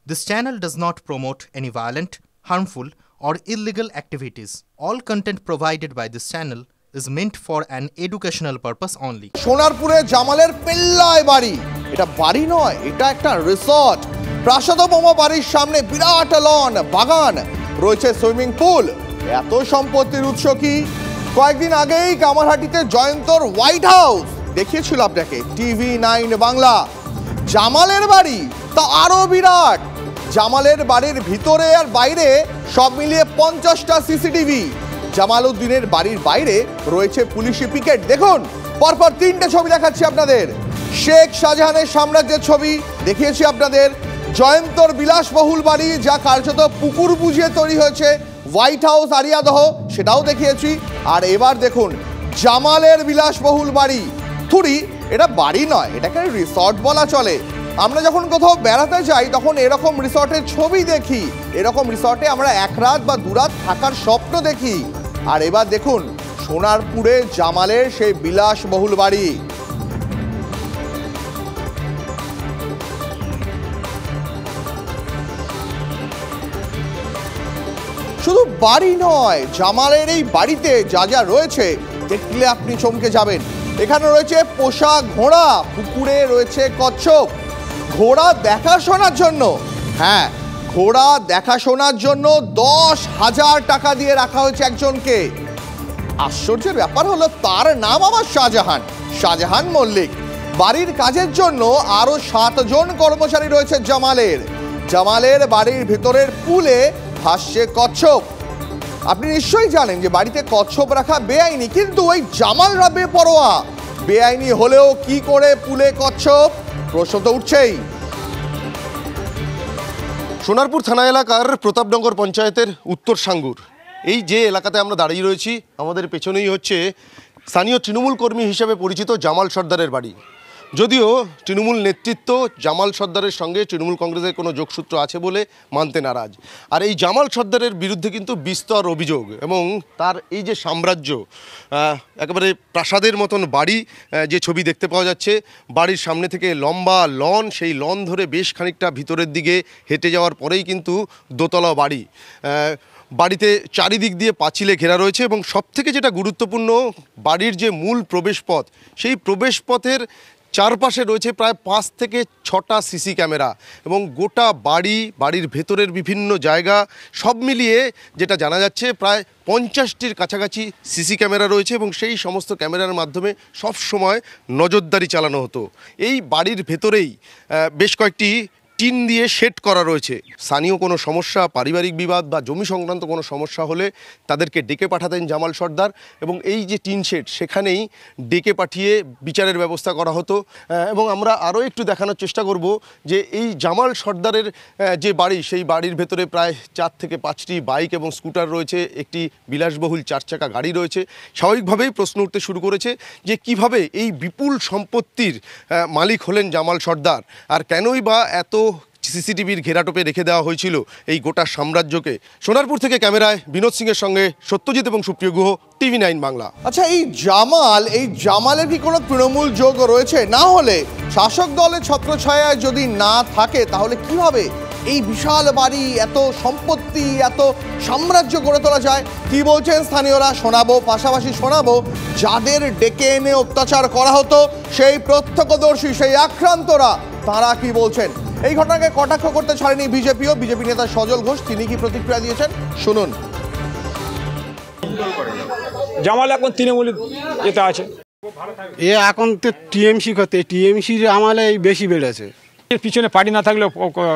This channel does not promote any violent, harmful, or illegal activities. All content provided by this channel is meant for an educational purpose only. সোনারপুরে জামালের পেল্লায় বাড়ি, এটা বাড়ি নয়, এটা একটা resort. প্রাসাদোপমা বাড়ির সামনে বিরাট লন, বাগান, রয়েছে সুইমিং পুল। এত সম্পত্তির উৎস কি? কয়েকদিন আগেই কামারহাটিতে জয়ন্তর হোয়াইট হাউস দেখিয়েছিল আপনাকে TV9 বাংলা। জামালের বাড়ি তা আরো বিরাট। জামালের বাড়ির ভিতরে আর বাইরে সব মিলিয়ে 50টা সিসিটিভি। জামাল উদ্দিনের বাড়ির বাইরে রয়েছে পুলিশি পিকেট। দেখুন, পরপর 3টে ছবি দেখাচ্ছি আপনাদের। শেখ শাহজাহানের সাম্রাজ্যের ছবি দেখিয়েছি আপনাদের, জয়ন্তর বিলাসবহুল বাড়ি যা কার্যত পুকুর বুঝিয়ে তৈরি হয়েছে, হোয়াইট হাউস আরিয়াদহ সেটাও দেখিয়েছি। আর এবার দেখুন জামালের বিলাসবহুল বাড়ি। থুরি, এটা বাড়ি নয়, এটাকে রিসর্ট বলা চলে। আমরা যখন কোথাও বেড়াতে যাই তখন এরকম রিসর্টের ছবি দেখি, এরকম রিসর্টে আমরা এক রাত বা দুরাত থাকার স্বপ্ন দেখি। আর এবার দেখুন সোনারপুরে জামালের সেই বিলাসবহুল বাড়ি। শুধু বাড়ি নয়, জামালের এই বাড়িতে যা যা রয়েছে দেখলে আপনি চমকে যাবেন। এখানে রয়েছে পোষা ঘোড়া, পুকুরে রয়েছে কচ্ছপ। ঘোড়া দেখাশোনার জন্য, হ্যাঁ, ঘোড়া দেখাশোনার জন্য 10,000 টাকা দিয়ে রাখা হয়েছে একজনকে। আশ্চর্যের ব্যাপার হলো তার নাম আবার শাহজাহান, শাহজাহান মল্লিক। বাড়ির কাজের জন্য আরো 7 জন কর্মচারী রয়েছে জামালের। জামালের বাড়ির ভিতরের পুলে ভাসছে কচ্ছপ। আপনি নিশ্চয়ই জানেন যে বাড়িতে কচ্ছপ রাখা বেআইনি, কিন্তু ওই জামালরা বেপরোয়া। বেআইনি হলেও কি করে পুলে কচ্ছপ? প্রশ্ন তো উঠছেই। সোনারপুর থানা এলাকার প্রতাপনগর পঞ্চায়েতের উত্তর সাঙ্গুর এই যে এলাকাতে আমরা দাঁড়িয়ে রয়েছি, আমাদের পেছনেই হচ্ছে স্থানীয় তৃণমূল কর্মী হিসেবে পরিচিত জামাল সর্দারের বাড়ি। যদিও তৃণমূল নেতৃত্ব জামাল সর্দারের সঙ্গে তৃণমূল কংগ্রেসের কোনো যোগসূত্র আছে বলে মানতে নারাজ। আর এই জামাল সর্দারের বিরুদ্ধে কিন্তু বিস্তর অভিযোগ, এবং তার এই যে সাম্রাজ্য, একেবারে প্রাসাদের মতন বাড়ি, যে ছবি দেখতে পাওয়া যাচ্ছে, বাড়ির সামনে থেকে লম্বা লন, সেই লন ধরে বেশ খানিকটা ভিতরের দিকে হেঁটে যাওয়ার পরেই কিন্তু দোতলা বাড়ি। বাড়িতে চারিদিক দিয়ে পাঁচিলে ঘেরা রয়েছে, এবং সবথেকে যেটা গুরুত্বপূর্ণ, বাড়ির যে মূল প্রবেশপথ, সেই প্রবেশপথের চারপাশে রয়েছে প্রায় 5 থেকে 6টা সিসি ক্যামেরা, এবং গোটা বাড়ির ভেতরের বিভিন্ন জায়গা সব মিলিয়ে যেটা জানা যাচ্ছে প্রায় 50টির কাছাকাছি সিসি ক্যামেরা রয়েছে, এবং সেই সমস্ত ক্যামেরার মাধ্যমে সব সময় নজরদারি চালানো হতো। এই বাড়ির ভেতরেই বেশ কয়েকটি টিন দিয়ে শেড করা রয়েছে। স্থানীয় কোনো সমস্যা, পারিবারিক বিবাদ বা জমি সংক্রান্ত কোনো সমস্যা হলে তাদেরকে ডেকে পাঠাতেন জামাল সর্দার, এবং এই যে টিন শেড সেখানেই ডেকে পাঠিয়ে বিচারের ব্যবস্থা করা হতো। এবং আমরা আরও একটু দেখানোর চেষ্টা করব যে এই জামাল সর্দারের যে বাড়ি, সেই বাড়ির ভেতরে প্রায় 4 থেকে 5টি বাইক এবং স্কুটার রয়েছে, একটি বিলাসবহুল 4 চাকা গাড়ি রয়েছে। স্বাভাবিকভাবেই প্রশ্ন উঠতে শুরু করেছে যে কিভাবে এই বিপুল সম্পত্তির মালিক হলেন জামাল সর্দার, আর কেনই বা এত সিসিটিভির ঘেরাটোপে রেখে দেওয়া হয়েছিল এই গোটা সাম্রাজ্যকে। সোনারপুর থেকে ক্যামেরায় বিনোদ সিংয়ের সঙ্গে সত্যজিৎ এবং সুপ্রিয় গুহ, TV9 বাংলা। আচ্ছা, এই জামালের কি কোনো তৃণমূল যোগ রয়েছে? না হলে শাসক দলের ছত্রছায়ায় যদি না থাকে তাহলে কিভাবে এই বিশাল বাড়ি, এত সম্পত্তি, এত সাম্রাজ্য গড়ে তোলা যায়? কি বলছেন স্থানীয়রা শোনাবো, পাশাপাশি শোনাবো যাদের ডেকে এনে অত্যাচার করা হতো, সেই প্রত্যক্ষদর্শী, সেই আক্রান্তরা, তারা কি বলছেন। এই ঘটনাকে কটাক্ষ করতে ছাড়েনি বিজেপি নেতা সজল ঘোষ। তিনি কি প্রতিক্রিয়া দিয়েছেন শুনুন। জামাল এখন তৃণমূল এতে আছে, এখন তো টিএমসি করতে, টিএমসির আমলে বেশি বেড়েছে। এর পিছনে পার্টি না থাকলে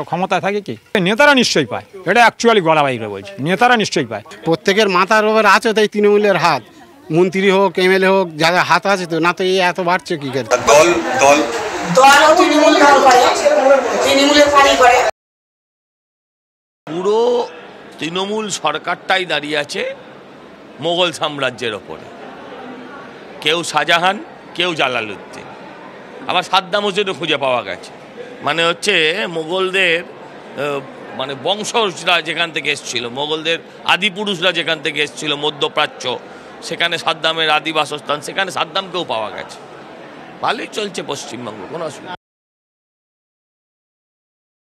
ক্ষমতায় থাকে কি? নেতারা নিশ্চয়ই পায়, এটা অ্যাকচুয়ালি গলা বাইরে বলছে, নেতারা নিশ্চয়ই পায়। প্রত্যেকের মাথার ওপর আছে তাই তৃণমূলের হাত, মন্ত্রী হোক, MLA হোক, যাদের হাত আছে তো, না তো এই এত বাড়ছে কি করে? পুরো তৃণমূল সরকারটাই দাঁড়িয়ে আছে মোগল সাম্রাজ্যের ওপরে। কেউ শাহজাহান, কেউ জালালউদ্দিন, আবার সাদ্দাম হোসেনও খুঁজে পাওয়া গেছে। মানে হচ্ছে মোগলদের মানে বংশজরা যেখান থেকে এসেছিল, মোগলদের আদিপুরুষরা যেখান থেকে এসেছিল মধ্যপ্রাচ্য, সেখানে সাদ্দামের আদি বাসস্থান, সেখানে সাদ্দামকেও পাওয়া গেছে। ভালোই চলছে পশ্চিমবঙ্গ, কোনো অসুবিধা।